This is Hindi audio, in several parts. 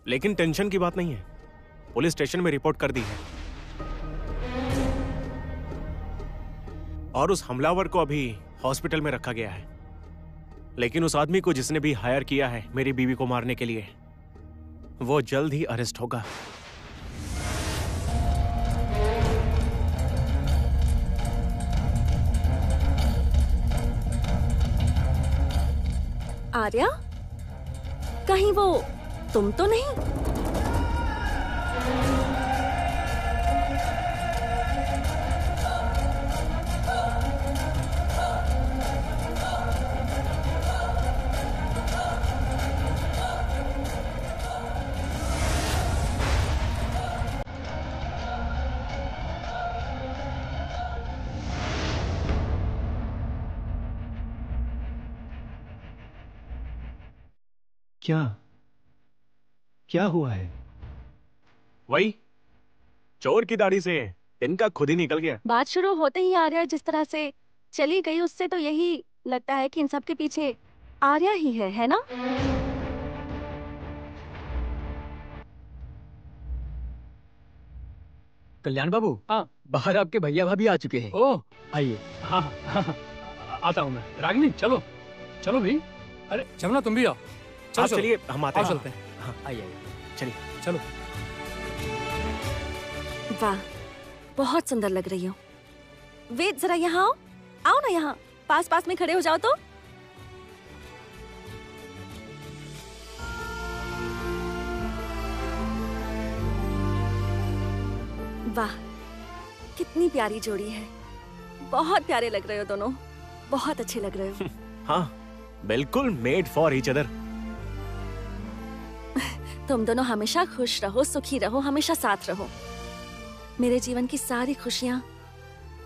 लेकिन टेंशन की बात नहीं है, पुलिस स्टेशन में रिपोर्ट कर दी है और उस हमलावर को अभी हॉस्पिटल में रखा गया है। लेकिन उस आदमी को जिसने भी हायर किया है मेरी बीवी को मारने के लिए, वो जल्द ही अरेस्ट होगा। आर्या, कहीं वो तुम तो नहीं? क्या क्या हुआ है? वही चोर की दाढ़ी से तिनका खुद ही निकल गया। बात शुरू होते ही आर्या जिस तरह से चली गई, उससे तो यही लगता है कि इन सब के पीछे आर्या ही है ना? कल्याण बाबू, हाँ, बाहर आपके भैया भाभी आ चुके हैं। ओह, आइए। हाँ हाँ हाँ, आता हूँ मैं। रागिनी चलो चलो भी। अरे जमुना तुम भी आओ। चलो आप चलिए, हम आते हैं। चलते हैं। हाँ आइए चलिए। चलो। वाह, बहुत सुंदर लग रही हो। वेद, जरा यहाँ आओ। आओ ना, यहाँ पास पास में खड़े हो जाओ तो। वाह, कितनी प्यारी जोड़ी है। बहुत प्यारे लग रहे हो दोनों, बहुत अच्छे लग रहे हो। हाँ, बिल्कुल मेड फॉर ईच अदर। तुम दोनों हमेशा खुश रहो, सुखी रहो, हमेशा साथ रहो। मेरे जीवन की सारी खुशियाँ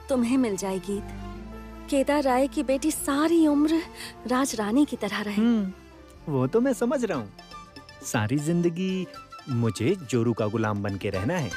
तुम्हें मिल जाएगी। केदार राय की बेटी सारी उम्र राज रानी की तरह रहे। वो तो मैं समझ रहा हूँ। सारी जिंदगी मुझे जोरू का गुलाम बन के रहना है।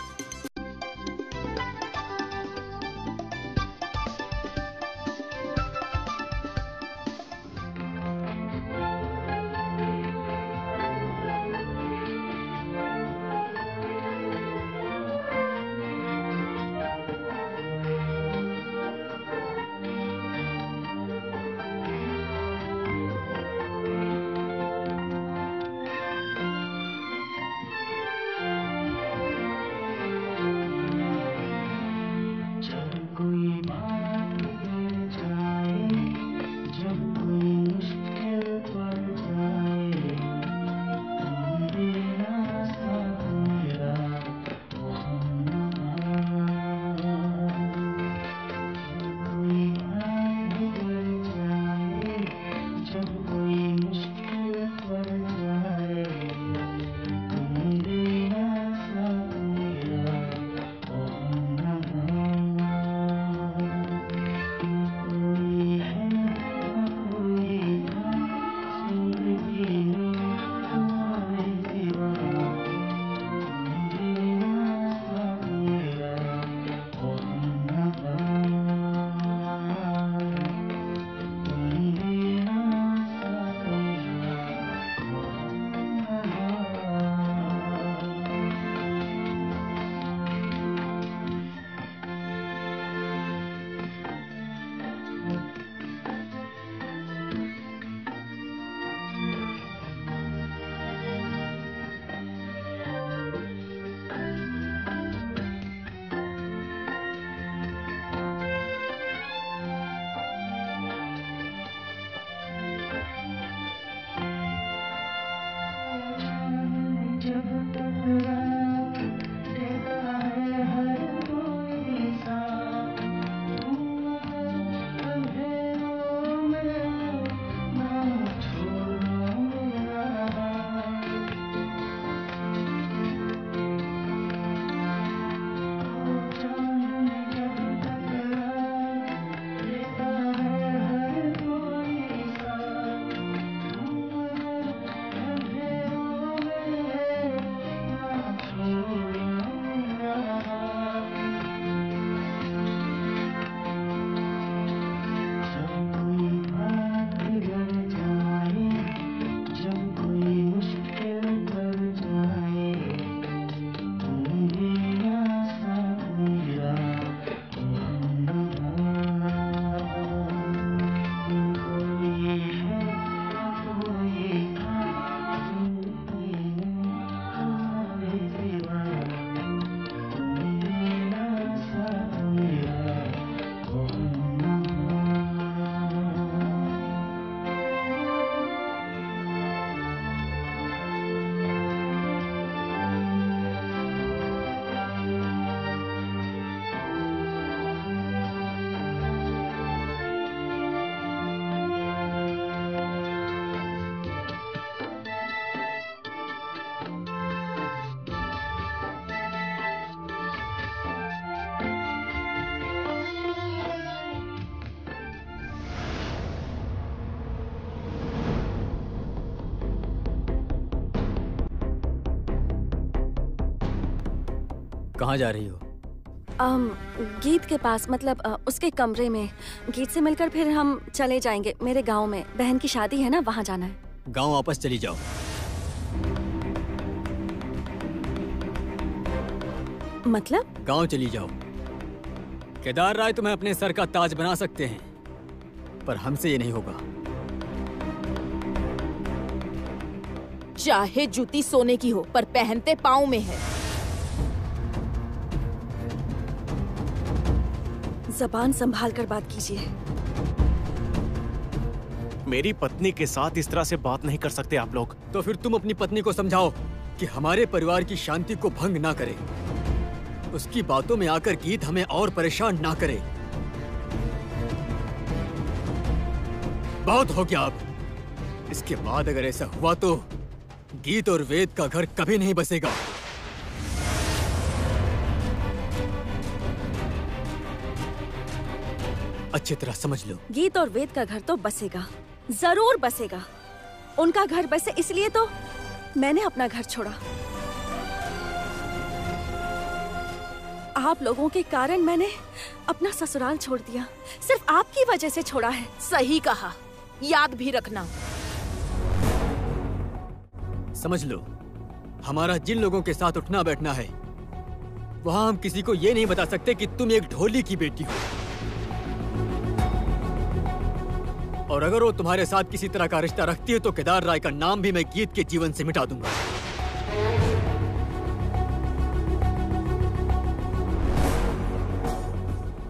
कहाँ जा रही हो? गीत के पास, मतलब उसके कमरे में। गीत से मिलकर फिर हम चले जाएंगे मेरे गांव में। बहन की शादी है ना, वहाँ जाना है। गांव वापस चली जाओ। मतलब? गांव चली जाओ। केदार राय तुम्हें अपने सर का ताज बना सकते हैं, पर हमसे ये नहीं होगा। चाहे जूती सोने की हो, पर पहनते पाँव में है। जबान संभाल कर बात कीजिए। मेरी पत्नी के साथ इस तरह से बात नहीं कर सकते आप लोग। तो फिर तुम अपनी पत्नी को समझाओ कि हमारे परिवार की शांति को भंग ना करे। उसकी बातों में आकर गीत हमें और परेशान ना करे। बहुत हो गया अब। इसके बाद अगर ऐसा हुआ तो गीत और वेद का घर कभी नहीं बसेगा। अच्छी तरह समझ लो। गीत और वेद का घर तो बसेगा, जरूर बसेगा। उनका घर बसे इसलिए तो मैंने अपना घर छोड़ा। आप लोगों के कारण मैंने अपना ससुराल छोड़ दिया। सिर्फ आपकी वजह से छोड़ा है। सही कहा, याद भी रखना। समझ लो, हमारा जिन लोगों के साथ उठना बैठना है, वहाँ हम किसी को ये नहीं बता सकते कि तुम एक ढोली की बेटी हो। और अगर वो तुम्हारे साथ किसी तरह का रिश्ता रखती है तो केदार राय का नाम भी मैं गीत के जीवन से मिटा दूंगा।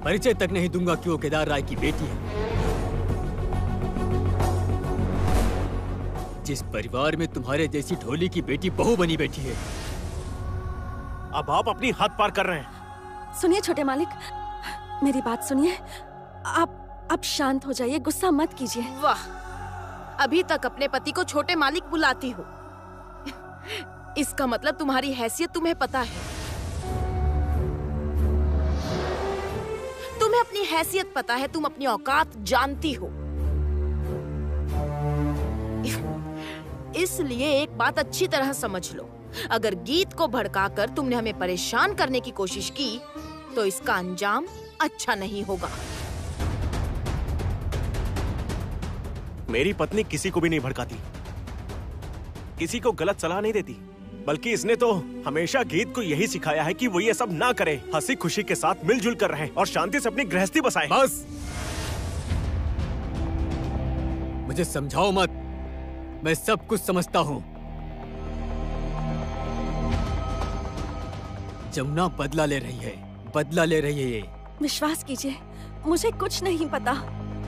परिचय तक नहीं दूंगा कि वो केदार राय की बेटी है। जिस परिवार में तुम्हारे जैसी ढोली की बेटी बहू बनी बैठी है। अब आप अपनी हद पार कर रहे हैं। सुनिए छोटे मालिक, मेरी बात सुनिए। आप शांत हो जाइए, गुस्सा मत कीजिए। वाह, अभी तक अपने पति को छोटे मालिक बुलाती हो। इसका मतलब तुम्हारी हैसियत तुम्हें पता है। तुम्हें अपनी हैसियत पता है, तुम अपनी औकात जानती हो। इसलिए एक बात अच्छी तरह समझ लो, अगर गीत को भड़काकर तुमने हमें परेशान करने की कोशिश की तो इसका अंजाम अच्छा नहीं होगा। मेरी पत्नी किसी को भी नहीं भड़काती, किसी को गलत सलाह नहीं देती, बल्कि इसने तो हमेशा गीत को यही सिखाया है कि वो ये सब ना करे, हंसी खुशी के साथ मिलजुल कर रहे और शांति से अपनी गृहस्थी बसाए। बस, मुझे समझाओ मत, मैं सब कुछ समझता हूँ। जमुना बदला ले रही है, बदला ले रही है ये। विश्वास कीजिए, मुझे कुछ नहीं पता।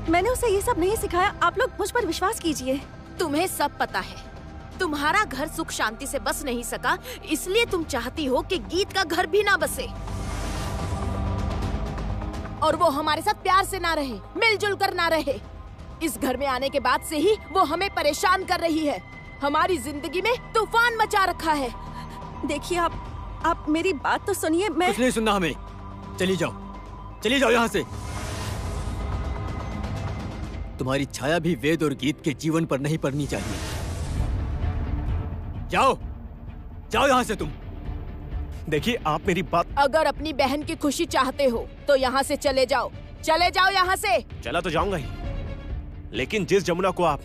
मैंने उसे ये सब नहीं सिखाया। आप लोग मुझ पर विश्वास कीजिए। तुम्हें सब पता है। तुम्हारा घर सुख शांति से बस नहीं सका, इसलिए तुम चाहती हो कि गीत का घर भी ना बसे और वो हमारे साथ प्यार से ना रहे, मिलजुल कर ना रहे। इस घर में आने के बाद से ही वो हमें परेशान कर रही है, हमारी जिंदगी में तूफान मचा रखा है। देखिए, आप मेरी बात तो सुनिए। मैं कुछ नहीं सुनना हमें। चली जाओ, चली जाओ यहाँ से। तुम्हारी छाया भी वेद और गीत के जीवन पर नहीं पड़नी चाहिए। जाओ, जाओ यहाँ से तुम। देखिए, आप मेरी बात। अगर अपनी बहन की खुशी चाहते हो तो यहाँ से चले जाओ, चले जाओ यहाँ से। चला तो जाऊंगा ही, लेकिन जिस जमुना को आप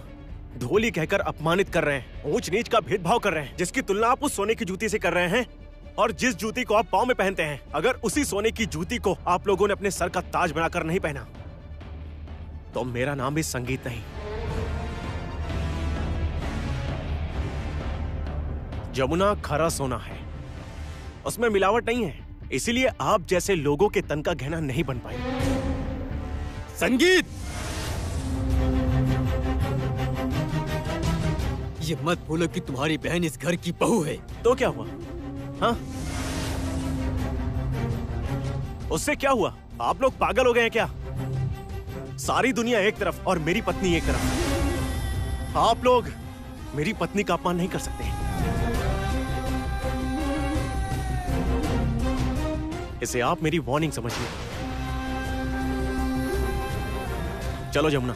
ढोली कहकर अपमानित कर रहे हैं, ऊंच नीच का भेदभाव कर रहे हैं, जिसकी तुलना आप उस सोने की जूती से कर रहे हैं, और जिस जूती को आप पाँव में पहनते हैं, अगर उसी सोने की जूती को आप लोगों ने अपने सर का ताज बनाकर नहीं पहना तो मेरा नाम भी संगीत नहीं। जमुना खरा सोना है, उसमें मिलावट नहीं है, इसीलिए आप जैसे लोगों के तन का गहना नहीं बन पाए। संगीत, ये मत भूलो कि तुम्हारी बहन इस घर की बहू है। तो क्या हुआ? हाँ, उससे क्या हुआ? आप लोग पागल हो गए हैं क्या? सारी दुनिया एक तरफ और मेरी पत्नी एक तरफ। आप लोग मेरी पत्नी का अपमान नहीं कर सकते। इसे आप मेरी वार्निंग समझिए। चलो जमुना।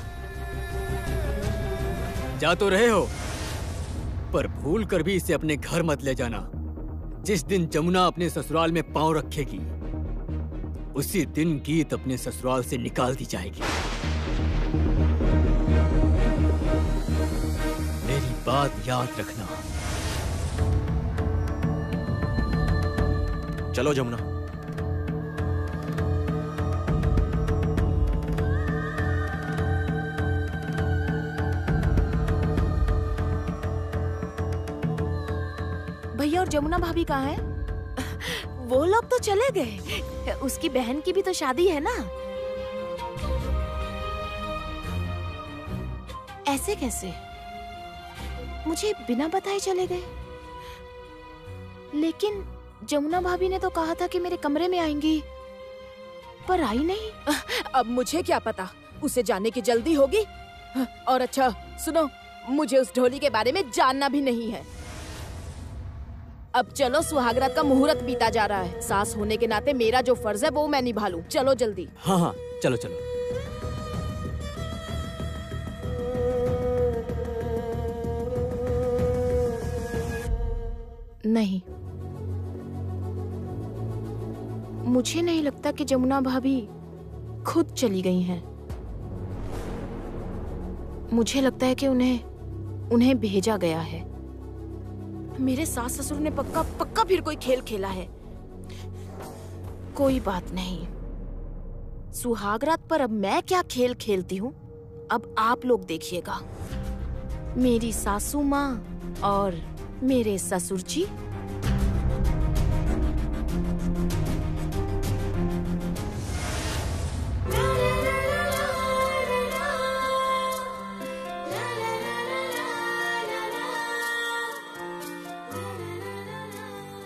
जा तो रहे हो, पर भूल कर भी इसे अपने घर मत ले जाना। जिस दिन जमुना अपने ससुराल में पांव रखेगी, उसी दिन गीत अपने ससुराल से निकाल दी जाएगी। मेरी बात याद रखना। चलो जमुना। भैया और जमुना भाभी कहाँ हैं? वो लोग तो चले गए। उसकी बहन की भी तो शादी है ना। ऐसे कैसे? मुझे बिना बताए चले गए। लेकिन जमुना भाभी ने तो कहा था कि मेरे कमरे में आएंगी, पर आई नहीं। अब मुझे क्या पता, उसे जाने की जल्दी होगी। और अच्छा सुनो, मुझे उस ढोली के बारे में जानना भी नहीं है। अब चलो, सुहागरात का मुहूर्त बीता जा रहा है। सास होने के नाते मेरा जो फर्ज है वो मैं निभा लूं। चलो जल्दी। हाँ हाँ, चलो चलो। नहीं, मुझे नहीं लगता कि जमुना भाभी खुद चली गई हैं। मुझे लगता है कि उन्हें भेजा गया है। मेरे सास ससुर ने पक्का फिर कोई खेल खेला है। कोई बात नहीं, सुहागरात पर अब मैं क्या खेल खेलती हूँ, अब आप लोग देखिएगा। मेरी सासू माँ और मेरे ससुर जी।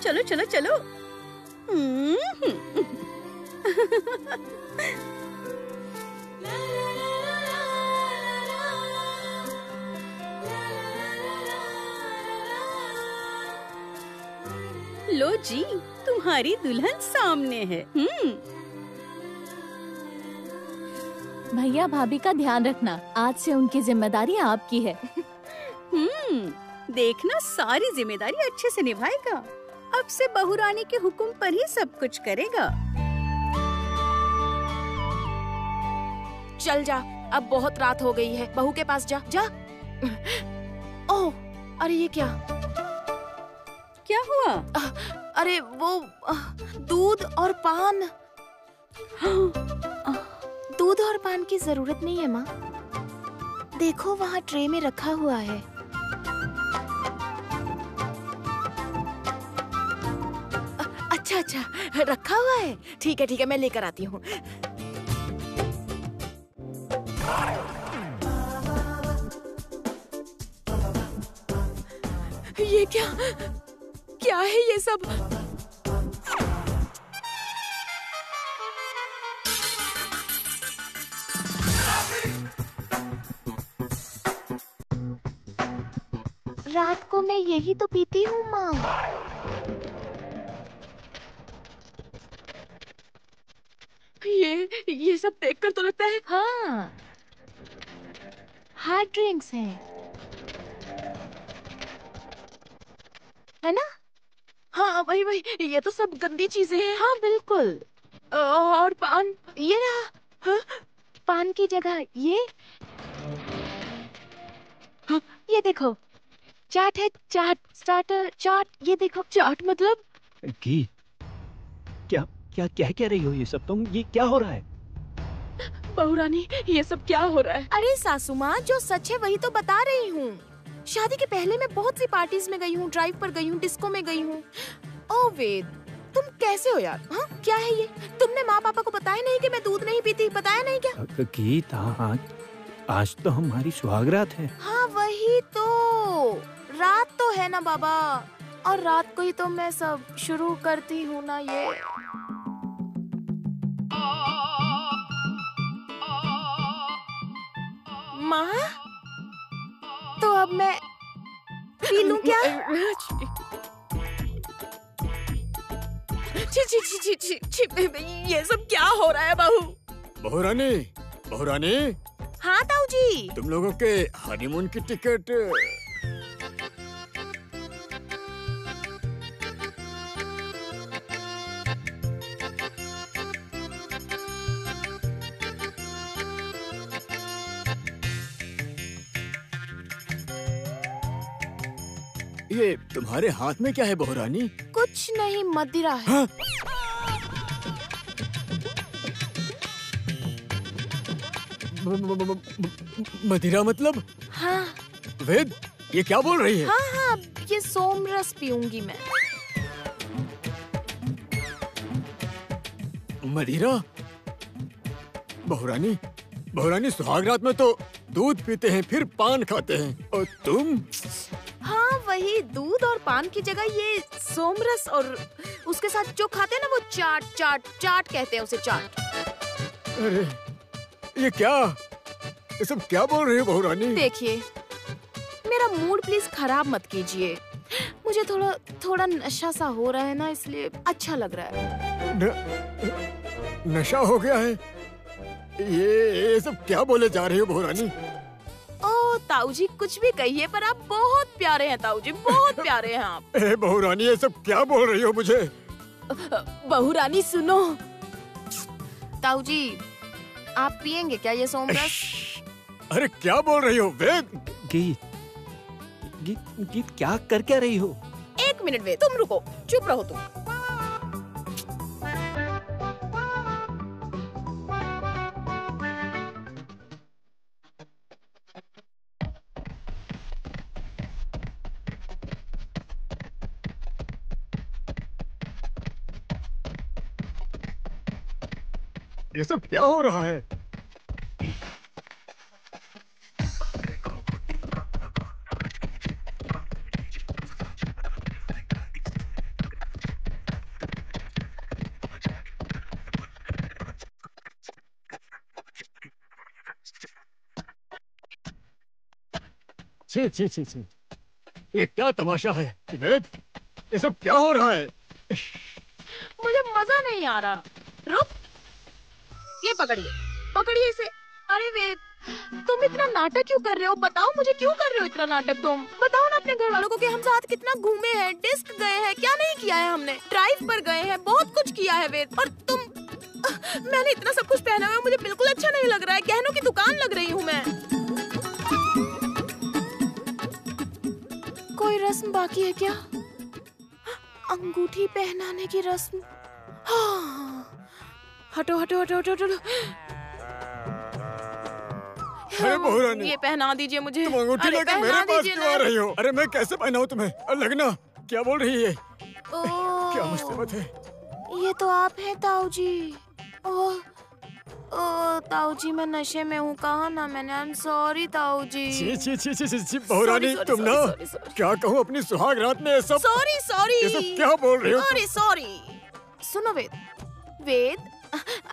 चलो चलो चलो। लो जी, तुम्हारी दुल्हन सामने है। भैया भाभी का ध्यान रखना, आज से उनकी जिम्मेदारी आपकी है। देखना, सारी जिम्मेदारी अच्छे से निभाएगा। अब से बहू रानी के हुक्म पर ही सब कुछ करेगा। चल जा, अब बहुत रात हो गई है। बहू के पास जा जा। ओह, अरे ये क्या? क्या हुआ? अरे वो दूध और पान। दूध और पान की जरूरत नहीं है माँ। देखो वहाँ ट्रे में रखा हुआ है। अच्छा, रखा हुआ है। ठीक है, मैं लेकर आती हूँ। ये क्या है ये सब? रात को मैं यही तो पीती हूँ माँ। ये सब देखकर तो लगता है हाँ, हार्ड ड्रिंक्स हैं, है ना? हाँ वही, ये तो सब गंदी चीजें हैं। हाँ बिल्कुल। और पान, ये रहा। हाँ? पान की जगह ये। हाँ? ये देखो, चाट है, चाट, स्टार्टर चाट। ये देखो, चाट मतलब। गीत, क्या कह रही हो ये सब तुम? ये क्या हो रहा है? बहू रानी, ये सब क्या हो रहा है? अरे सासू माँ, जो सच है वही तो बता रही हूँ। शादी के पहले मैं बहुत सी पार्टीज में गई हूँ, ड्राइव पर गई हूँ, डिस्को में गई हूँ। ओ वेद, तुम कैसे हो यार? हाँ, क्या है ये? तुमने माँ पापा को बताया नहीं कि मैं दूध नहीं पीती? बताया नहीं क्या? गीत, हाँ, आज तो हमारी सुहागरात है। हाँ वही तो, रात तो है ना बाबा, और रात को ही तो मैं सब शुरू करती हूँ ना। ये माँ, तो अब मैं पी लूं क्या? ये सब क्या हो रहा है बहू? बहू रानी। हाँ ताऊ जी। तुम लोगों के हनीमून की टिकट ये तुम्हारे हाथ में क्या है बहुरानी? कुछ नहीं, मदिरा है। हाँ? मदिरा मतलब? हाँ वेद, ये क्या बोल रही है? हाँ हाँ, ये सोमरस पीऊंगी मैं। मदिरा? बहुरानी, बहुरानी सुहाग रात में तो दूध पीते हैं फिर पान खाते हैं, और तुम? हाँ वही, दूध और पान की जगह ये सोमरस, और उसके साथ जो खाते हैं ना वो चाट चाट चाट कहते हैं उसे, चाट। अरे ये क्या, ये सब क्या बोल रही हो बहुरानी? देखिए, मेरा मूड प्लीज खराब मत कीजिए। मुझे थोड़ा नशा सा हो रहा है ना, इसलिए अच्छा लग रहा है। नशा हो गया है? ये सब क्या बोले जा रही हो बहुरानी? ओ ताऊ जी, कुछ भी कहिए पर आप बहुत प्यारे हैं ताऊ जी, बहुत प्यारे हैं आप। बहुरानी ये सब क्या बोल रही हो मुझे? बहुरानी सुनो। ताऊ जी, आप पियेंगे क्या ये सोमरस? अरे क्या बोल रही हो वेद? गीत, गीत क्या कर क्या रही हो? एक मिनट वेद, तुम रुको, चुप रहो तुम। ये सब क्या हो रहा है? छी छी छी छी, ये क्या तमाशा है वेद? ये सब क्या हो रहा है? मुझे मजा नहीं आ रहा। रुक, ये पकड़िए, पकड़िए इसे। अरे वेद, तुम इतना नाटक क्यों कर रहे हो? बताओ मुझे, क्यों कर रहे हो इतना नाटक? तुम बताओ ना अपने घर वालों को कि हम साथ कितना घूमे हैं, डिस्क गए हैं, क्या नहीं किया है हमने, ड्राइव पर गए हैं, बहुत कुछ किया है वेद। और तुम, मैंने इतना सब कुछ पहना हुआ है, मुझे बिल्कुल अच्छा नहीं लग रहा है। गहनों की दुकान लग रही हूँ मैं। कोई रस्म बाकी है क्या? अंगूठी पहनाने की रस्म। हाँ, हटो हटो हटो हटो हटो। अरे बहुरानी, ये पहना दीजिए मुझे। तुम अंगूठी लेके मेरे पास क्यों आ रही हो? अरे मैं कैसे पहनाऊं तुम्हें? लगना, क्या बोल रही है? क्या मुसीबत है? ये तो आप हैं ताऊ जी। ओह ताऊ जी, मैं नशे में हूँ, कहा ना मैंने। आई एम सॉरी ताऊ जी। छी छी छी छी छी बहुरानी, तुम ना, क्या कहूँ अपनी सुहाग रात में ये सब। सॉरी सॉरी, ये सब क्या बोल रही हो? Sorry sorry. सुनो वेद, वेद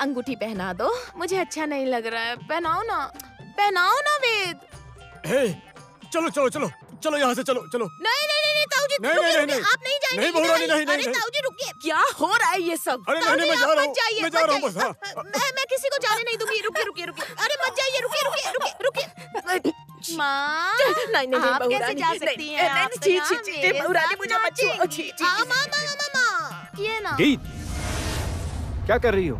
अंगूठी पहना दो, मुझे अच्छा नहीं लग रहा है। पहनाओ ना, पहनाओ ना वेद। हे, चलो चलो चलो चलो, यहाँ से चलो चलो। नहीं नहीं नहीं ताऊ जी, नहीं, रुकिए, नहीं, रुकिए, नहीं, आप नहीं जाएंगे। नहीं बहुरानी, नहीं, अरे नहीं, ताऊ जी रुकिए, क्या हो रहा है ये सब? अरे ताऊ नहीं, जी, मैं जा आप रहा मत हूँ, जाइए, मैं जा रहा हूँ बस। हाँ, मैं किसी को जाने नहीं दूंगी। रुकिए रुकिए रुकिए, अरे मत जाइए, रुकिए रुकिए रुकिए रुकिए। माँ, नहीं नहीं आप कैसे बहुरानी, जा सकती हैं? आप तो छी यहाँ छी छी, मेरे बहुरानी साथ मुझे मत छुओ। नाचेंगी। छी छी माँ, ये ना। गीत, क्या कर रही हो?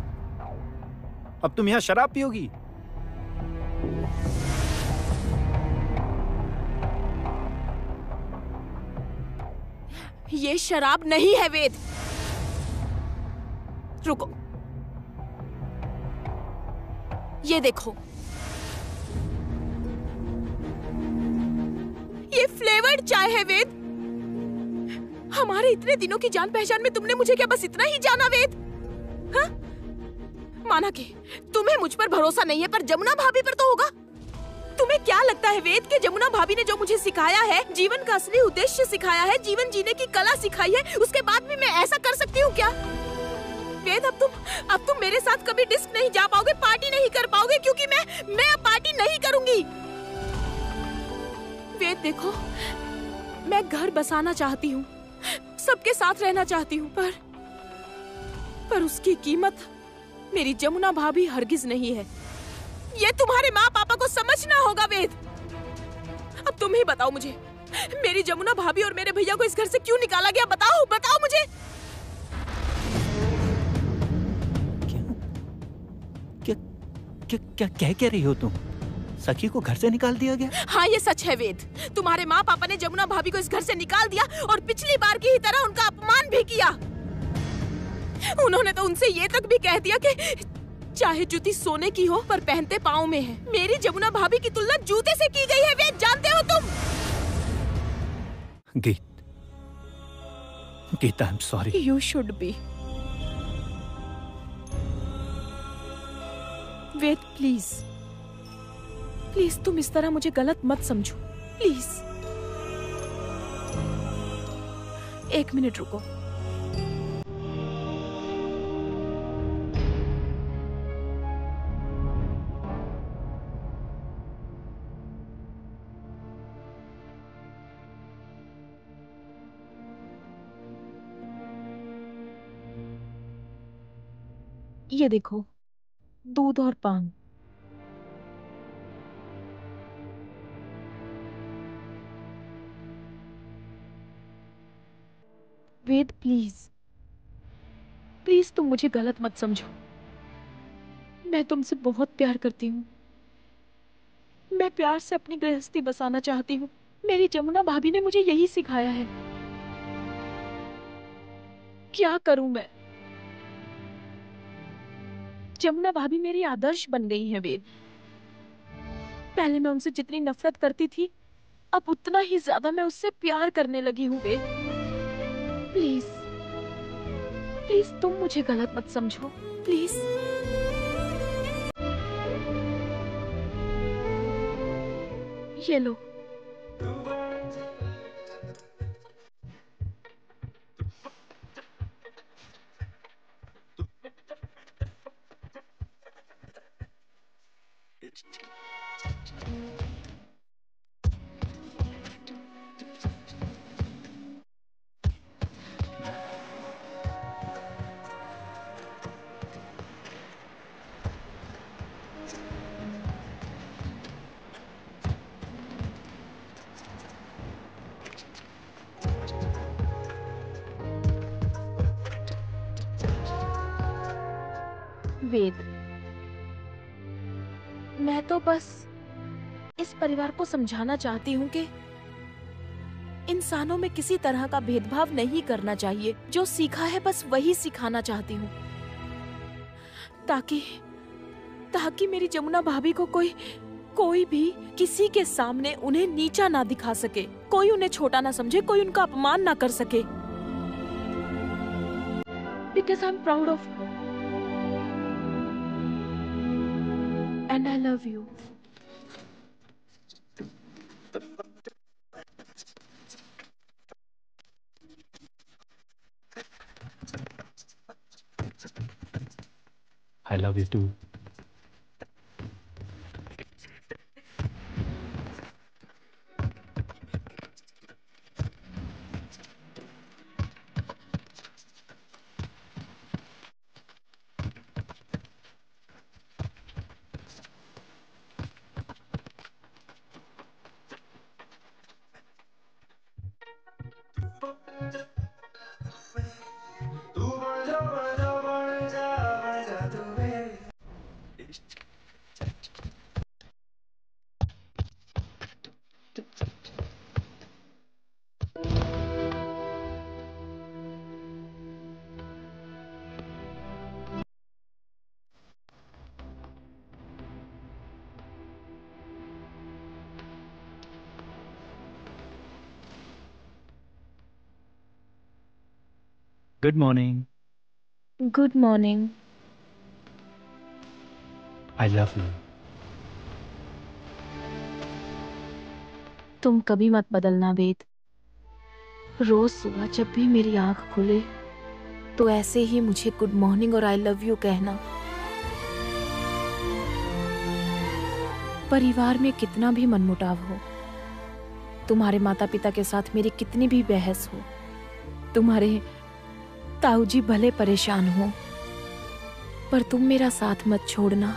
अब तुम यहाँ शराब पियोगी? ये शराब नहीं है वेद। रुको, ये देखो, ये फ्लेवर्ड चाय है वेद। हमारे इतने दिनों की जान पहचान में तुमने मुझे क्या बस इतना ही जाना वेद? हाँ? माना कि तुम्हें मुझ पर भरोसा नहीं है, पर जमुना भाभी पर तो होगा। तुम्हें क्या लगता है वेद कि जमुना भाभी ने जो मुझे सिखाया है, जीवन का असली उद्देश्य सिखाया है, जीवन जीने की कला सिखाई है, उसके बाद भी मैं ऐसा कर सकती हूँ क्या? वेद, अब तुम मेरे साथ कभी डिस्क नहीं जा पाओगे, पार्टी नहीं कर पाओगे, क्योंकि मैं अब पार्टी नहीं करूंगी। वेद देखो, मैं घर बसाना चाहती हूँ, सबके साथ रहना चाहती हूँ, पर उसकी कीमत मेरी जमुना भाभी हरगिज नहीं है। ये तुम्हारे माँ पापा को समझना होगा वेद। अब तुम ही बताओ मुझे, मेरी जमुना भाभी और मेरे भैया को इस घर से क्यों निकाला गया? बताओ बताओ मुझे। क्या क्या क्या कह रही हो तुम? सखी को घर से निकाल दिया गया? हाँ ये सच है वेद। तुम्हारे माँ पापा ने जमुना भाभी को इस घर से निकाल दिया और पिछली बार की ही तरह उनका अपमान भी किया। उन्होंने तो उनसे ये तक भी कह दिया कि चाहे जूती सोने की हो पर पहनते पाँव में है। मेरी जमुना भाभी की तुलना जूते से की गई है वेद, जानते हो तुम? Geeta, I am sorry. You should be. Ved please, please तुम इस तरह मुझे गलत मत समझो, प्लीज। 1 मिनट रुको। ये देखो, दूध और पान। वेद प्लीज, प्लीज तुम मुझे गलत मत समझो। मैं तुमसे बहुत प्यार करती हूँ। मैं प्यार से अपनी गृहस्थी बसाना चाहती हूँ। मेरी जमुना भाभी ने मुझे यही सिखाया है। क्या करूं मैं? जमुना भाभी मेरी आदर्श बन गई है वेद। पहले मैं उनसे जितनी नफरत करती थी, अब उतना ही ज्यादा मैं उससे प्यार करने लगी हूँ वेद। प्लीज, प्लीज तुम मुझे गलत मत समझो, प्लीज। ये लो। वेद, मैं तो बस इस परिवार को समझाना चाहती हूँ कि इंसानों में किसी तरह का भेदभाव नहीं करना चाहिए। जो सीखा है बस वही सिखाना चाहती हूँ, ताकि मेरी जमुना भाभी को कोई भी किसी के सामने उन्हें नीचा ना दिखा सके, कोई उन्हें छोटा ना समझे, कोई उनका अपमान ना कर सके। Because I'm proud of her. And I love you. I love you too. Good morning. Good morning. I love you. तुम कभी मत बदलना वेद। रोज सुबह जब भी मेरी आंख खुले तो ऐसे ही मुझे गुड मॉर्निंग और आई लव यू कहना। परिवार में कितना भी मनमुटाव हो, तुम्हारे माता पिता के साथ मेरी कितनी भी बहस हो, तुम्हारे ताऊजी भले परेशान हो, पर तुम मेरा साथ मत छोड़ना।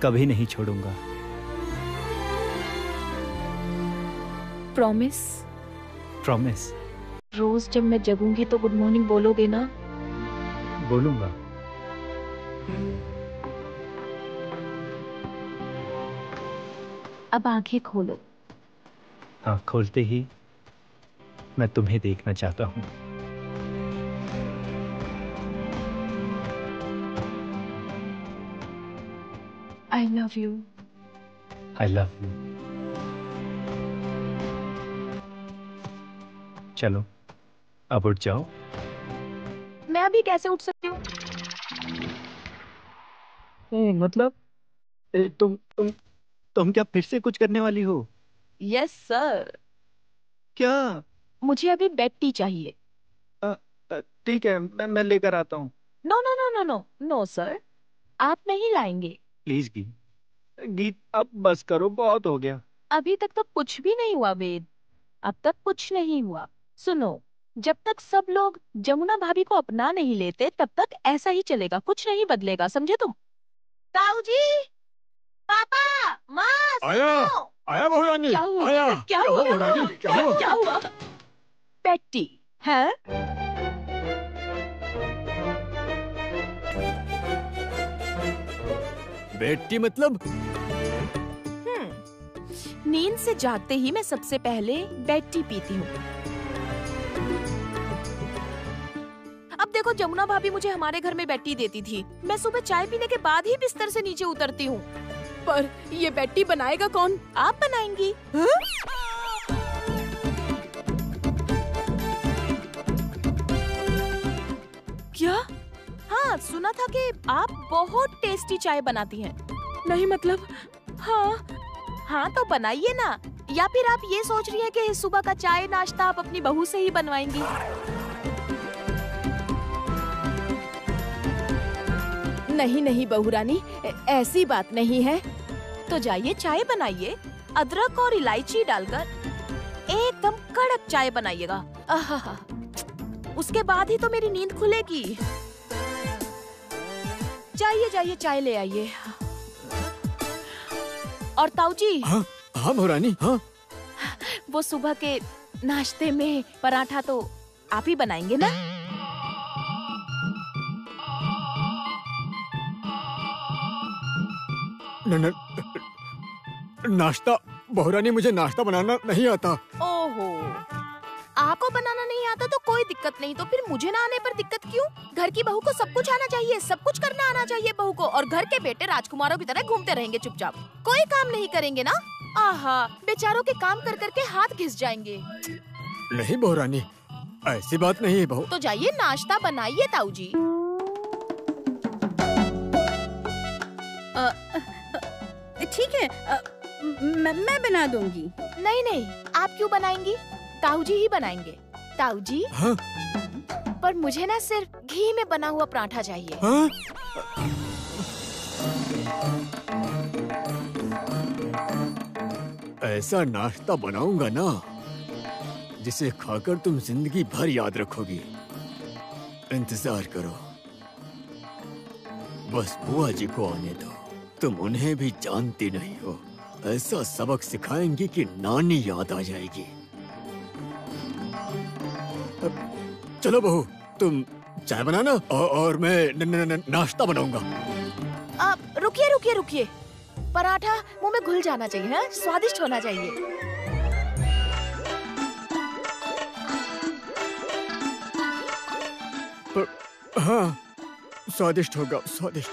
कभी नहीं छोड़ूंगा। प्रॉमिस? प्रॉमिस। रोज जब मैं जगूंगी तो गुड मॉर्निंग बोलोगे ना? बोलूंगा। अब आंखें खोलो। हाँ, खोलते ही मैं तुम्हें देखना चाहता हूँ। I love you. I love you. चलो अब उठ जाओ। मैं अभी कैसे उठ सकती हूँ? मतलब तुम क्या फिर से कुछ करने वाली हो? Yes sir. क्या? मुझे अभी बेटी चाहिए। ठीक है, मैं लेकर आता हूँ। No no no no no no sir, आप नहीं लाएंगे। प्लीज गीत अब बस करो, बहुत हो गया। अभी तक तो कुछ भी नहीं हुआ वेद, अब तक कुछ नहीं हुआ। सुनो, जब तक सब लोग जमुना भाभी को अपना नहीं लेते तब तक ऐसा ही चलेगा, कुछ नहीं बदलेगा, समझे तुम? ताऊ जी, पापा, माँ, सुनो। आया बहुरानी, क्या हुआ? आया। क्या हुआ? बहुरानी, क्या हुआ? क्या हुआ? बेटी है? बेटी मतलब? नींद से जागते ही मैं सबसे पहले बेटी पीती हूँ। अब देखो, जमुना भाभी मुझे हमारे घर में बेटी देती थी, मैं सुबह चाय पीने के बाद ही बिस्तर से नीचे उतरती हूँ। पर ये बेटी बनाएगा कौन? आप बनाएंगी। क्या? हाँ, सुना था कि आप बहुत टेस्टी चाय बनाती हैं। नहीं मतलब? हाँ तो बनाइए ना। या फिर आप ये सोच रही हैं कि सुबह का चाय नाश्ता आप अपनी बहू से ही बनवाएंगी? नहीं नहीं बहू रानी, ऐसी बात नहीं है। तो जाइए चाय बनाइए, अदरक और इलायची डालकर एकदम कड़क चाय बनाइएगा। आहा, उसके बाद ही तो मेरी नींद खुलेगी। जाइए जाइए चाय ले आइए। और ताऊ जी। हाँ हाँ बहुरानी, हाँ। वो सुबह के नाश्ते में पराठा तो आप ही बनाएंगे ना? नाश्ता? बहुरानी मुझे नाश्ता बनाना नहीं आता। ओहो, आपको बनाना नहीं आता तो कोई दिक्कत नहीं, तो फिर मुझे ना आने पर दिक्कत क्यों? घर की बहू को सब कुछ आना चाहिए, सब कुछ करना आना चाहिए बहू को, और घर के बेटे राजकुमारों की तरह घूमते रहेंगे चुपचाप, कोई काम नहीं करेंगे ना? आहा, बेचारों के काम कर करके हाथ घिस जाएंगे। नहीं बहुरानी, ऐसी बात नहीं है बहू। तो जाइए नाश्ता बनाइए ताऊ जी। ठीक है, मैं बना दूंगी। नहीं नहीं, आप क्यों बनाएंगी? ताऊ जी ही बनाएंगे। ताऊ जी। हाँ? पर मुझे ना सिर्फ घी में बना हुआ पराठा चाहिए। हाँ? ऐसा नाश्ता बनाऊंगा ना जिसे खाकर तुम जिंदगी भर याद रखोगी। इंतजार करो, बस बुआ जी को आने दो। तुम उन्हें भी जानती नहीं हो, ऐसा सबक सिखाएंगी कि नानी याद आ जाएगी। चलो बहू, तुम चाय बनाना और मैं नाश्ता बनाऊंगा। आप रुकिए रुकिए रुकिए, पराठा मुंह में घुल जाना चाहिए, है? स्वादिष्ट होना चाहिए। हाँ, स्वादिष्ट होगा, स्वादिष्ट।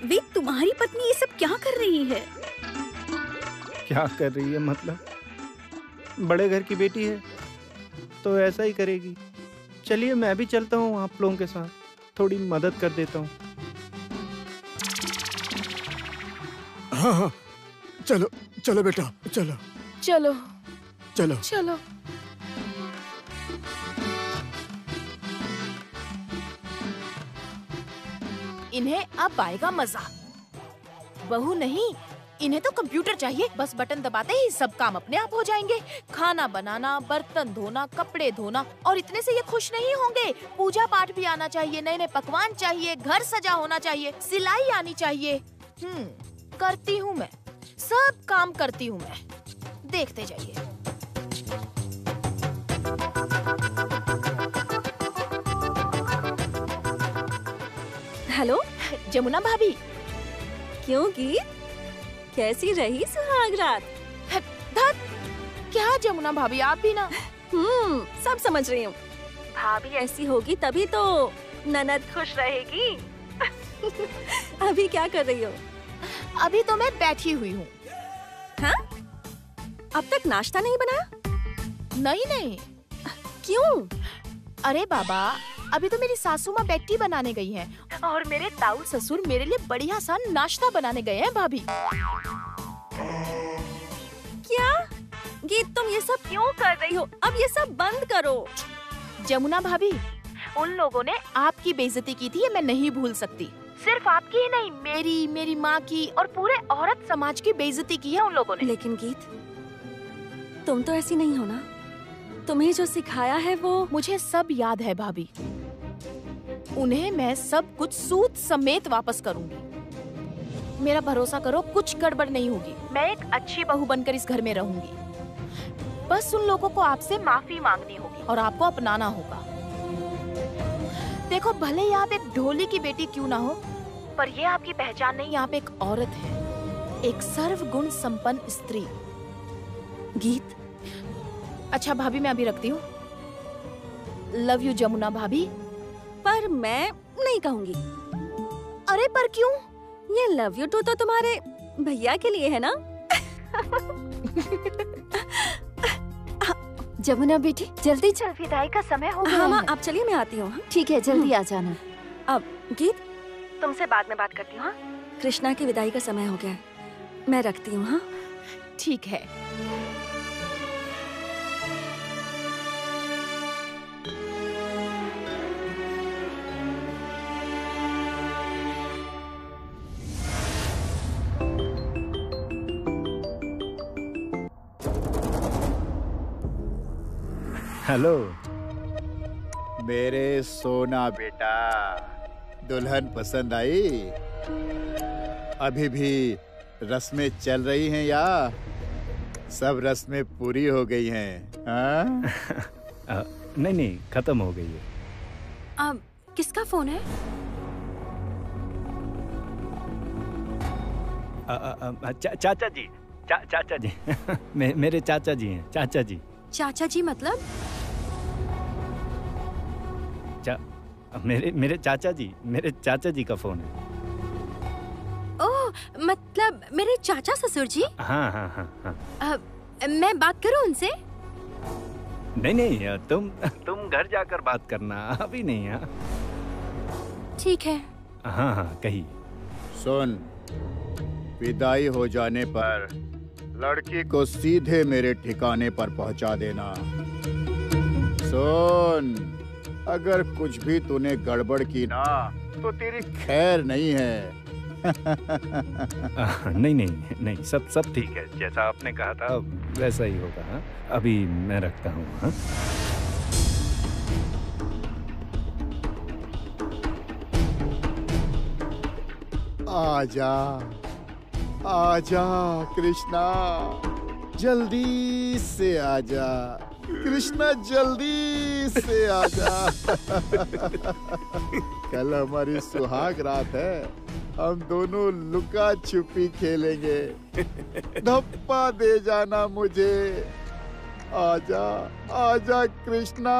वेद, तुम्हारी पत्नी ये सब क्या कर रही है? क्या कर रही है मतलब? बड़े घर की बेटी है तो ऐसा ही करेगी। चलिए मैं भी चलता हूँ आप लोगों के साथ, थोड़ी मदद कर देता हूँ। हाँ हाँ, चलो चलो बेटा, चलो चलो चलो चलो। इन्हें अब आएगा मजा। बहू नहीं, इन्हें तो कंप्यूटर चाहिए, बस बटन दबाते ही सब काम अपने आप हो जाएंगे। खाना बनाना, बर्तन धोना, कपड़े धोना, और इतने से ये खुश नहीं होंगे। पूजा पाठ भी आना चाहिए, नए नए पकवान चाहिए, घर सजा होना चाहिए, सिलाई आनी चाहिए। करती हूँ मैं, सब काम करती हूँ मैं, देखते जाइए। हेलो जमुना भाभी। क्यों गीत? कैसी रही सुहाग रात? धत, क्या जमुना भाभी, आप भी ना। सब समझ रही हूँ। भाभी ऐसी होगी तभी तो ननद खुश रहेगी। अभी क्या कर रही हो? अभी तो मैं बैठी हुई हूँ। हाँ? अब तक नाश्ता नहीं बनाया? नहीं। क्यों? अरे बाबा, अभी तो मेरी सासू माँ बैठी बनाने गई हैं और मेरे ताऊ ससुर मेरे लिए बढ़िया सा नाश्ता बनाने गए हैं भाभी। क्या? गीत, तुम ये सब क्यों कर रही हो? अब ये सब बंद करो। जमुना भाभी, उन लोगों ने आपकी बेइज्जती की थी, ये मैं नहीं भूल सकती। सिर्फ आपकी ही नहीं, मेरी माँ की और पूरे औरत समाज की बेइज्जती की है उन लोगों ने। लेकिन गीत, तुम तो ऐसी नहीं हो ना। तुम्हें जो सिखाया है वो मुझे सब याद है भाभी। उन्हें मैं सब कुछ सूद समेत वापस करूंगी। मेरा भरोसा करो, कुछ गड़बड़ नहीं होगी। मैं एक अच्छी बहू बनकर इस घर में रहूंगी। बस उन लोगों को आपसे माफी मांगनी होगी और आपको अपनाना होगा। देखो, भले ही आप एक ढोली की बेटी क्यों ना हो, पर ये आपकी पहचान नहीं, आप एक औरत है, एक सर्वगुण संपन्न स्त्री। गीत, अच्छा भाभी, मैं अभी रखती हूँ। लव यू जमुना भाभी। पर मैं नहीं कहूँगी। अरे पर क्यों? ये लव यू टू तो तुम्हारे भैया के लिए है ना? जमुना बेटी, जल्दी चल, विदाई का समय हो गया। हाँ माँ, है। आप चलिए, मैं आती हूँ। ठीक है, जल्दी आ जाना। अब गीत, तुमसे बाद में बात करती हूँ। हाँ, कृष्णा की विदाई का समय हो गया है, मैं रखती हूँ। हाँ ठीक है। हेलो मेरे सोना बेटा, दुल्हन पसंद आई? अभी भी रस्में चल रही हैं या सब रस्में पूरी हो गई हैं? हाँ? नहीं, खत्म हो गई है। अब किसका फोन है? चाचा जी, चाचा जी। मेरे चाचा जी हैं, चाचा जी। चाचा जी मतलब? मेरे चाचा जी का फोन है। ओह, मतलब मेरे चाचा ससुर जी? हाँ। मैं बात करूं उनसे? नहीं, तुम घर जाकर बात करना, अभी नहीं। हाँ ठीक है। हाँ, कहिए। सुन, विदाई हो जाने पर लड़की को सीधे मेरे ठिकाने पर पहुंचा देना। सुन, अगर कुछ भी तूने गड़बड़ की ना तो तेरी खैर नहीं है। नहीं, सब ठीक है। जैसा आपने कहा था वैसा ही होगा। हाँ? अभी मैं रखता हूँ। हाँ? आजा कृष्णा, जल्दी से आजा कृष्णा, जल्दी से आजा। कल हमारी सुहाग रात है, हम दोनों लुका छुपी खेलेंगे। धप्पा दे जाना मुझे। आजा कृष्णा,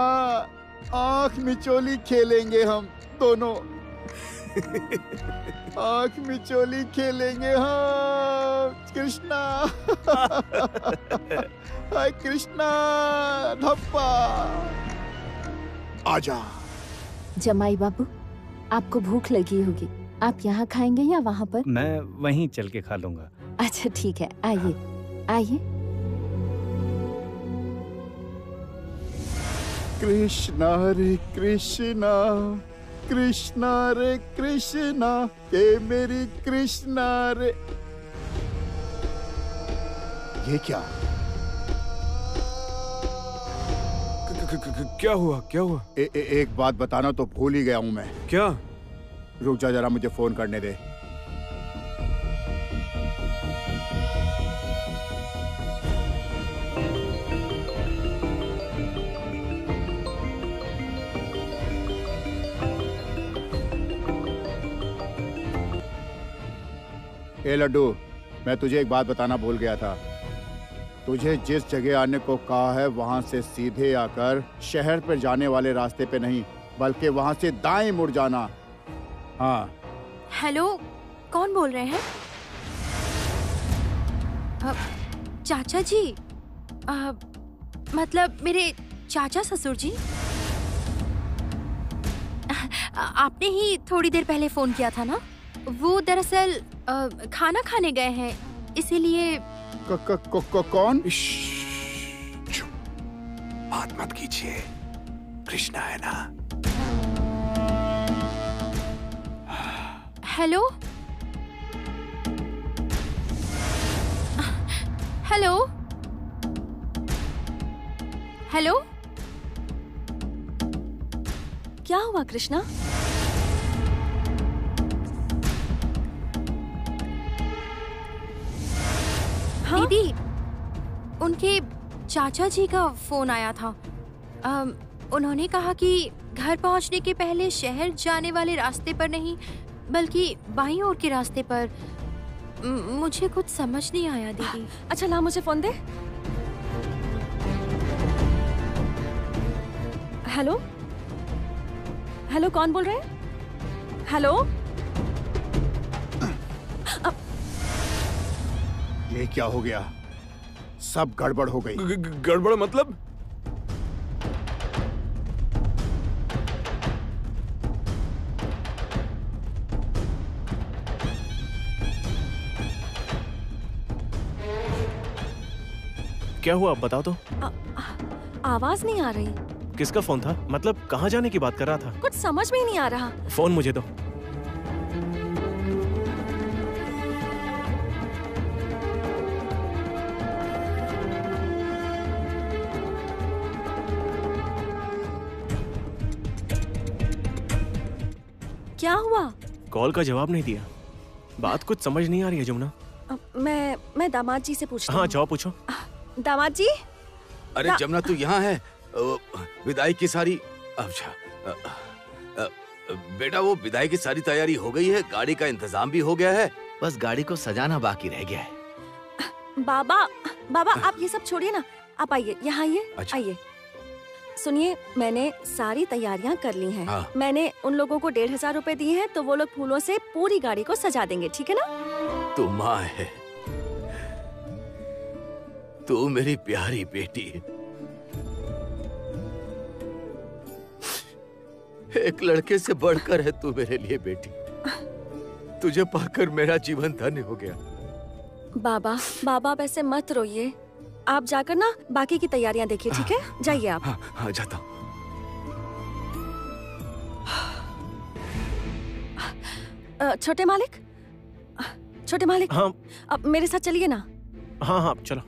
आंख मिचोली खेलेंगे हम दोनों। आंख मिचोली खेलेंगे हम कृष्णा। हाय कृष्णा, धप्पा। आजा। जमाई बाबू, आपको भूख लगी होगी, आप यहाँ खाएंगे या वहाँ पर? मैं वहीं चल के खा लूंगा। अच्छा ठीक है, आइए। कृष्णा रे कृष्णा, कृष्णा रे कृष्णा, ये मेरी कृष्णा रे। ये क्या? क्या हुआ? एक बात बताना तो भूल ही गया हूँ मैं। क्या? रुक जा जरा, मुझे फोन करने दे। ए लड्डू, मैं तुझे एक बात बताना भूल गया था। तुझे जिस जगह आने को कहा है वहां से सीधे आकर शहर पर जाने वाले रास्ते पे नहीं, बल्कि वहां से दाएं मुड़ जाना। हाँ। हेलो, कौन बोल रहे हैं? चाचा जी, मतलब मेरे चाचा ससुर जी। आपने ही थोड़ी देर पहले फोन किया था ना? वो दरअसल खाना खाने गए हैं, इसीलिए। कौन? बात मत कीजिए, कृष्णा है ना। हेलो हेलो हेलो, क्या हुआ कृष्णा? हाँ? दीदी, उनके चाचा जी का फोन आया था। उन्होंने कहा कि घर पहुंचने के पहले शहर जाने वाले रास्ते पर नहीं, बल्कि बाईं ओर के रास्ते पर। मुझे कुछ समझ नहीं आया दीदी। अच्छा ला मुझे फोन दे। हेलो हेलो, कौन बोल रहे हैं? हेलो। ये क्या हो गया? सब गड़बड़ हो गई। गड़बड़ मतलब? क्या हुआ, आप बताओ तो। आवाज नहीं आ रही। किसका फोन था? मतलब कहाँ जाने की बात कर रहा था? कुछ समझ में ही नहीं आ रहा। फोन मुझे दो। क्या हुआ? कॉल का जवाब नहीं दिया। बात कुछ समझ नहीं आ रही है जमुना। मैं दामाद जी से पूछती हूँ। हाँ जाओ पूछो। दामाद जी। अरे जमुना तू यहाँ है? विदाई की सारी, अच्छा बेटा, वो विदाई की सारी तैयारी हो गई है, गाड़ी का इंतजाम भी हो गया है, बस गाड़ी को सजाना बाकी रह गया है। बाबा आप ये सब छोड़िए ना, आप आइए, यहाँ आइए। अच्छा। आइए सुनिए, मैंने सारी तैयारियां कर ली हैं। हाँ। मैंने उन लोगों को 1500 रुपए दिए हैं, तो वो लोग फूलों से पूरी गाड़ी को सजा देंगे, ठीक है ना? तू माँ है, तू मेरी प्यारी बेटी है। एक लड़के से बढ़कर है तू मेरे लिए बेटी। तुझे पाकर मेरा जीवन धन्य हो गया। बाबा आप ऐसे मत रोइए। आप जाकर ना बाकी की तैयारियां देखिए, ठीक है? जाइए आप। हाँ जाता हूँ। छोटे मालिक, हाँ। अब मेरे साथ चलिए ना। हाँ चलो।